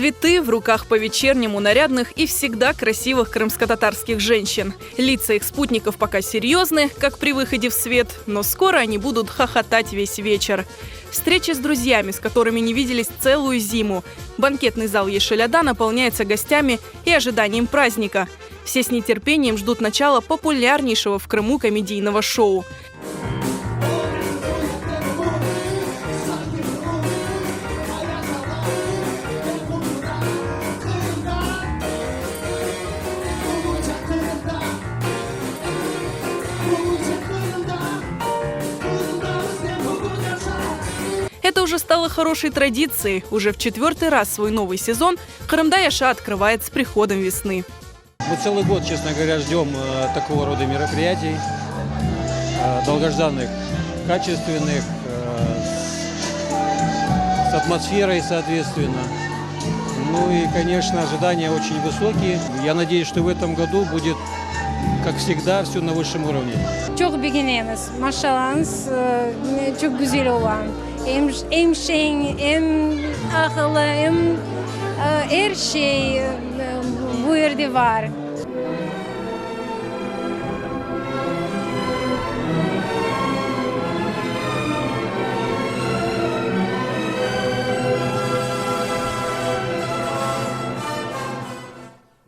Цветы в руках по-вечернему нарядных и всегда красивых крымско-татарских женщин. Лица их спутников пока серьезны, как при выходе в свет, но скоро они будут хохотать весь вечер. Встречи с друзьями, с которыми не виделись целую зиму. Банкетный зал Ешеляда наполняется гостями и ожиданием праздника. Все с нетерпением ждут начала популярнейшего в Крыму комедийного шоу. Это уже стало хорошей традицией. Уже в 4-й раз свой новый сезон Карымда Яша открывает с приходом весны. Мы целый год, честно говоря, ждем такого рода мероприятий, долгожданных, качественных, с атмосферой, соответственно. Ну и, конечно, ожидания очень высокие. Я надеюсь, что в этом году будет, как всегда, все на высшем уровне. Çok beğeniniz. Maşallahınız çok güzel olan. Hem şen, hem akıllı, hem her şey bu yerde var.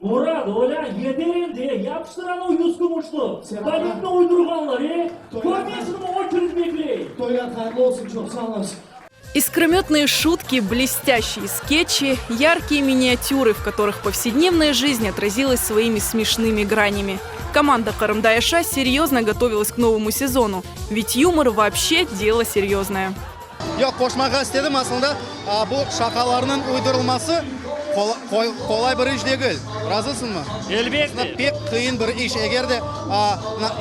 Murat, öyle yedirin diye yapıştıran o yuskumuşlu. Balikle uydurganlar, Görmeyesini очередь bekleyin. Toylar hayırlı olsun, çok sağ olasın. Искрометные шутки, блестящие скетчи, яркие миниатюры, в которых повседневная жизнь отразилась своими смешными гранями. Команда Карымда Яша серьезно готовилась к новому сезону, ведь юмор вообще дело серьезное. Yok, koşmağa istedim aslında. Bu şakalarının uydurulması kolay bir iş değil. Razısın mı? Elbette. Pek kıyın bir iş. Eğer de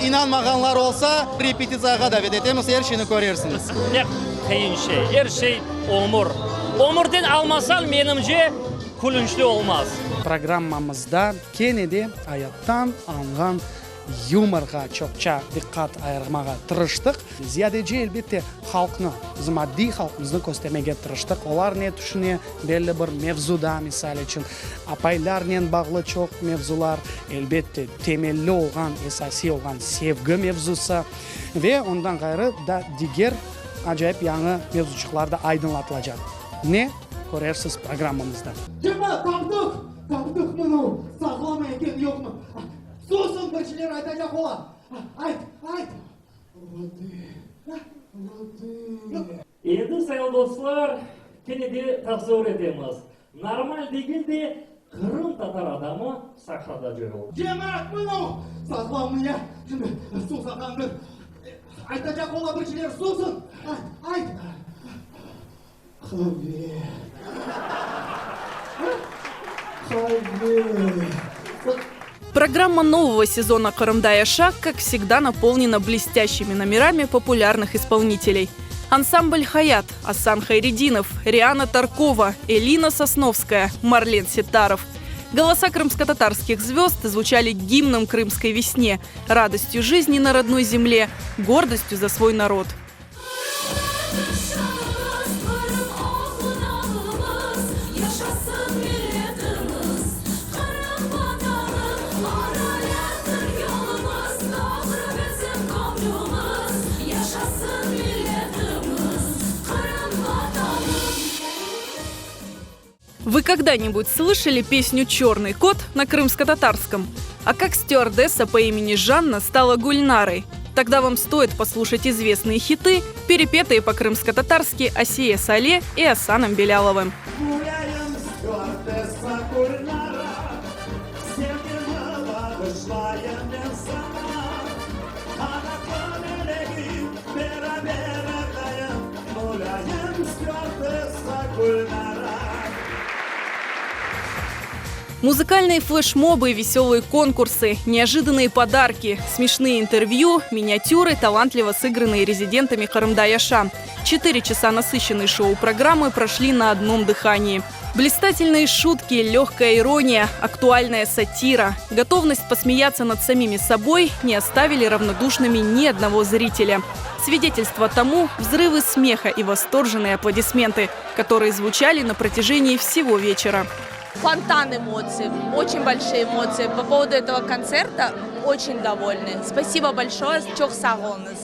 inanmaganlar olsa repetisiyaga davet etemiz, her şeyini görürsünüz. Pek kıyın şey, her şey omur. Omurdan almasal menimce kulunçlu olmaz. Программамызда кенеде hayattan алынған юморға чокча диққат айырмаға тырыштық. Зиядеже elbette халқны, maddi халқымызды көстемеге тырыштық. Олар не түшіне белі бір мевзуда, misal үшін апайлармен бағлы çok mevzular, elbette temelli olған, esasi olған sevgi mevzuсы ve ondan gayrı da diğer acayip yanı mevzuçuklarda aydınlatılacak. Ne? Görürsünüz programımızda. Cema, taptık bunu. Saklama eken yok mu? Susun, başılar aytacak olan. Ayt. Endi sayın dostlar, kenedi tasavvur etemiz. Normal değil de Kırım Tatar adamı sahrada görüyor. Cema, bunu. Saklamaya. Şimdi su sakandır. Aytacak olan başılar susun. Ayt. Kalbi. Программа нового сезона Карымда Яша, как всегда, наполнена блестящими номерами популярных исполнителей. Ансамбль «Хаят», Асан Хайрединов, Риана Таркова, Элина Сосновская, Марлен Ситаров. Голоса крымско-татарских звезд звучали гимном крымской весне, радостью жизни на родной земле, гордостью за свой народ. Вы когда-нибудь слышали песню «Черный кот» на крымско-татарском? А как стюардесса по имени Жанна стала Гульнарой? Тогда вам стоит послушать известные хиты, перепетые по-крымско-татарски Асия Сале и Асаном Беляловым. Музыкальные флешмобы, веселые конкурсы, неожиданные подарки, смешные интервью, миниатюры, талантливо сыгранные резидентами Карымда Яша. 4 часа насыщенной шоу-программы прошли на одном дыхании. Блистательные шутки, легкая ирония, актуальная сатира, готовность посмеяться над самими собой не оставили равнодушными ни одного зрителя. Свидетельство тому – взрывы смеха и восторженные аплодисменты, которые звучали на протяжении всего вечера. Фонтан эмоций, очень большие эмоции. По поводу этого концерта очень довольны. Спасибо большое, çok sağ olunuz.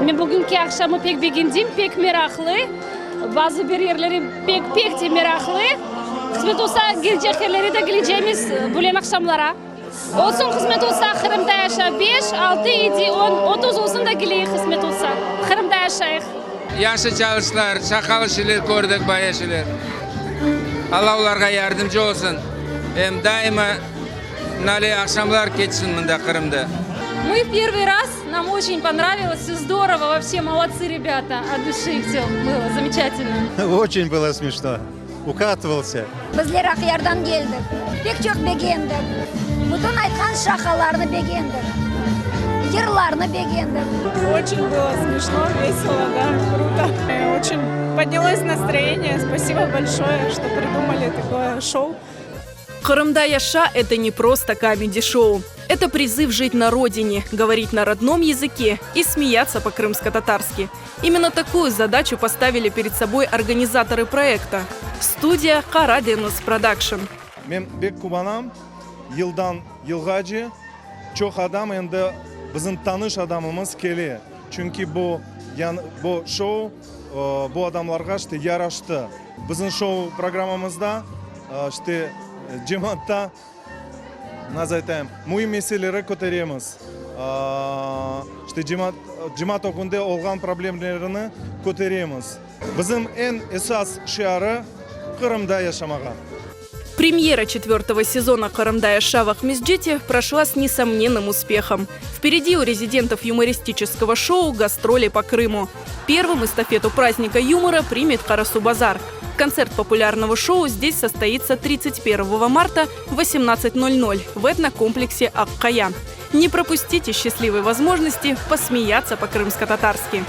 Мен бүгінгі ақшамы пек бегендейм, пек мерақлы. Bazı bir yerleri pek de meraklı. Kısmet olsa gelecek yerleri de geleceğimiz bulan akşamlara. Olsun kısmet olsa Kırım'da yaşa 5, 6, 7, 10, 30 olsun da geleyik kısmet olsa. Kırım'da yaşayık. Yaxşı çalışlar, şakalı şeyler gördük, baya şeyler. Allah onlara yardımcı olsun. Hem daima nali akşamlar geçsin bunda Kırım'da. Мы первый раз, нам очень понравилось, все здорово, вообще молодцы ребята, от души все было замечательно. Очень было смешно. Укатывался. Bizler Akhyar'dan geldik. Pek çok beğendik. Bütün aytkan şakalarını beğendik. Yırlarını beğendik. Очень было смешно, весело, да, круто. Очень поднялось настроение. Спасибо большое, что придумали такое шоу. «Кырымда яша» – это не просто камеди-шоу. Это призыв жить на родине, говорить на родном языке и смеяться по-крымско-татарски. Именно такую задачу поставили перед собой организаторы проекта – студия «Кара Денус Продакшн». Мен бек кубанам, yıldan yılgaca çok adam endi bizim tanış adamımız keli. Çünkü bu şov bu adamlarga işte yaraştı. Bizim şov programımızda işte cemaatda nasıl aytayım, mühim meseleleri kotarıyoruz. İşte cemaat okunda olgan problemlerini kotarıyoruz. Bizim en esas şiarı Kırım'da yaşamağa. Премьера 4-го сезона «Кырымда яша» в Ахмесджите прошла с несомненным успехом. Впереди у резидентов юмористического шоу гастроли по Крыму. Первым эстафету праздника юмора примет Карасу-Базар. Концерт популярного шоу здесь состоится 31 марта в 18:00 в этнокомплексе Аккая. Не пропустите счастливой возможности посмеяться по-крымско-татарски.